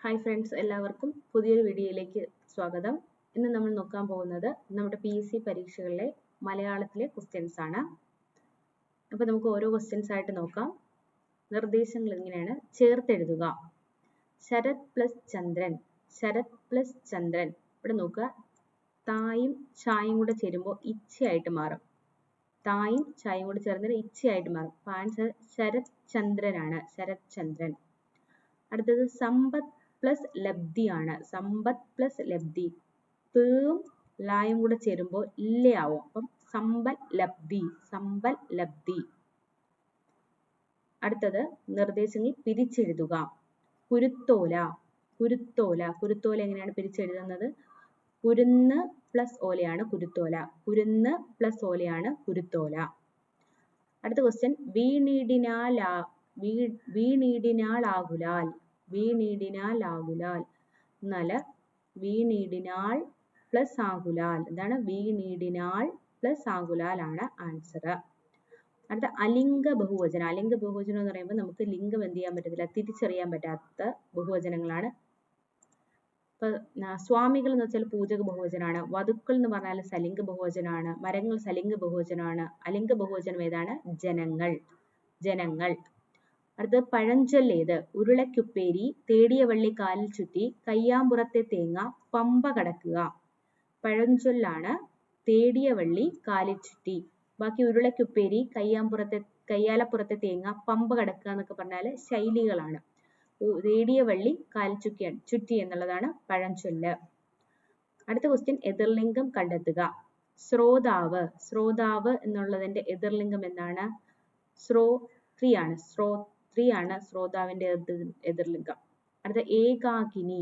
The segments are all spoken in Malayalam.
ഹായ് ഫ്രണ്ട്സ്, എല്ലാവർക്കും പുതിയൊരു വീഡിയോയിലേക്ക് സ്വാഗതം. ഇന്ന് നമ്മൾ നോക്കാൻ പോകുന്നത് നമ്മുടെ PSC പരീക്ഷകളിലെ മലയാളത്തിലെ ക്വസ്റ്റ്യൻസ് ആണ്. അപ്പോൾ നമുക്ക് ഓരോ ക്വസ്റ്റ്യൻസ് ആയിട്ട് നോക്കാം. നിർദ്ദേശങ്ങൾ ഇങ്ങനെയാണ്: ചേർത്തെഴുതുക. ശരത് പ്ലസ് ചന്ദ്രൻ, ശരത് പ്ലസ് ചന്ദ്രൻ. ഇവിടെ നോക്കുക, തായും ചായും കൂടെ ചേരുമ്പോൾ ഇച്ഛയായിട്ട് മാറും. തായും ചായും കൂടെ ചേർന്നിട്ട് ഇച്ഛയായിട്ട് മാറും. അപ്പോൾ ആൻസർ ശരത് ചന്ദ്രനാണ്, ശരത് ചന്ദ്രൻ. അടുത്തത് സമ്പത്ത് പ്ലസ് ലബ്ധിയാണ്. സമ്പത്ത് പ്ലസ് ലബ്ധി. തേം ലായും കൂടെ ചേരുമ്പോൾ ഇല്ലയാവും. അപ്പം സമ്പൽ ലബ്ധി, സമ്പൽ ലബ്ധി. അടുത്തത് നിർദ്ദേശങ്ങൾ പിരിച്ചെഴുതുക. കുരുത്തോല, കുരുത്തോല. കുരുത്തോല എങ്ങനെയാണ് പിരിച്ചെഴുതുന്നത്? കുരുന്ന് പ്ലസ് ഓലയാണ് കുരുത്തോല. കുരുന്ന് പ്ലസ് ഓലയാണ് കുരുത്തോല. അടുത്ത ക്വസ്റ്റ്യൻ, വീണീടിനാളാകുലാൽ. വീണീടിനാലാകുലാൽ. എന്നാല് വീണീടിനാൾ പ്ലസ് ആകുലാൽ. എന്താണ്? വീണീടിനാൾ പ്ലസ് ആകുലാൽ ആണ് ആൻസർ. അടുത്ത അലിംഗ ബഹുവചനം. അലിംഗ ബഹുവചനം എന്ന് പറയുമ്പോൾ നമുക്ക് ലിംഗം എന്ത് ചെയ്യാൻ പറ്റത്തില്ല, തിരിച്ചറിയാൻ പറ്റാത്ത ബഹുവചനങ്ങളാണ്. ഇപ്പൊ സ്വാമികൾ എന്ന് വെച്ചാൽ പൂജക ബഹുവചനാണ്. വധുക്കൾ എന്ന് പറഞ്ഞാൽ സലിംഗ ബഹുവചനാണ്. മരങ്ങൾ സലിംഗ ബഹുവചനാണ്. അലിംഗ ബഹുവചനം ഏതാണ്? ജനങ്ങൾ, ജനങ്ങൾ. അടുത്തത് പഴഞ്ചൊല്ല് ഏത്? ഉരുളക്കുപ്പേരി, തേടിയ വള്ളി കാലിൽ ചുറ്റി, കയ്യാമ്പുറത്തെ തേങ്ങ, പമ്പ കടക്കുക. പഴഞ്ചൊല്ലാണ് തേടിയ വള്ളി കാലിൽ ചുറ്റി. ബാക്കി ഉരുളക്കുപ്പേരി, കയ്യാലപ്പുറത്തെ തേങ്ങ, പമ്പ കടക്കുക എന്നൊക്കെ പറഞ്ഞാൽ ശൈലികളാണ്. തേടിയ വള്ളി കാലിൽ ചുറ്റി എന്നുള്ളതാണ് പഴഞ്ചൊല്ല്. അടുത്ത ക്വസ്റ്റ്യൻ, എതിർലിംഗം കണ്ടെത്തുക. ശ്രോതാവ്. ശ്രോതാവ് എന്നുള്ളതിന്റെ എതിർലിംഗം എന്താണ്? ശ്രോത്രി ആണ്. ശ്രോത്രി ആണ് ശ്രോതാവിന്റെ എതിർലിംഗം. അടുത്ത ഏകാകിനി.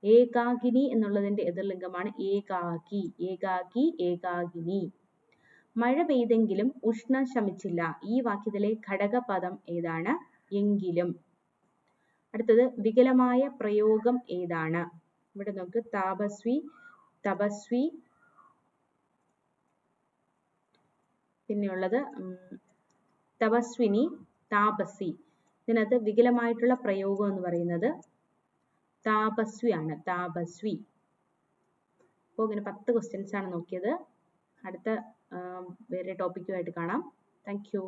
ഏകാകിനി എന്നുള്ളതിന്റെ എതിർലിംഗമാണ് ഏകാകി. ഏകാകി, ഏകാകിനി. മഴ പെയ്തെങ്കിലും ഉഷ്ണം ശമിച്ചില്ല. ഈ വാക്യത്തിലെ ഘടകപദം ഏതാണ്? എങ്കിലും. അടുത്തത് വികലമായ പ്രയോഗം ഏതാണ്? ഇവിടെ നമുക്ക് താപസ്വി, തപസ്വി, പിന്നെയുള്ളത് തപസ്വിനി, താപസി. ഇതിനകത്ത് വികലമായിട്ടുള്ള പ്രയോഗം എന്ന് പറയുന്നത് താപസ്വി ആണ്, താപസ്വി. അപ്പോൾ ഇങ്ങനെ 10 ക്വസ്റ്റ്യൻസ് ആണ് നോക്കിയത്. അടുത്ത വേറെ ടോപ്പിക്കുമായിട്ട് കാണാം. Thank you.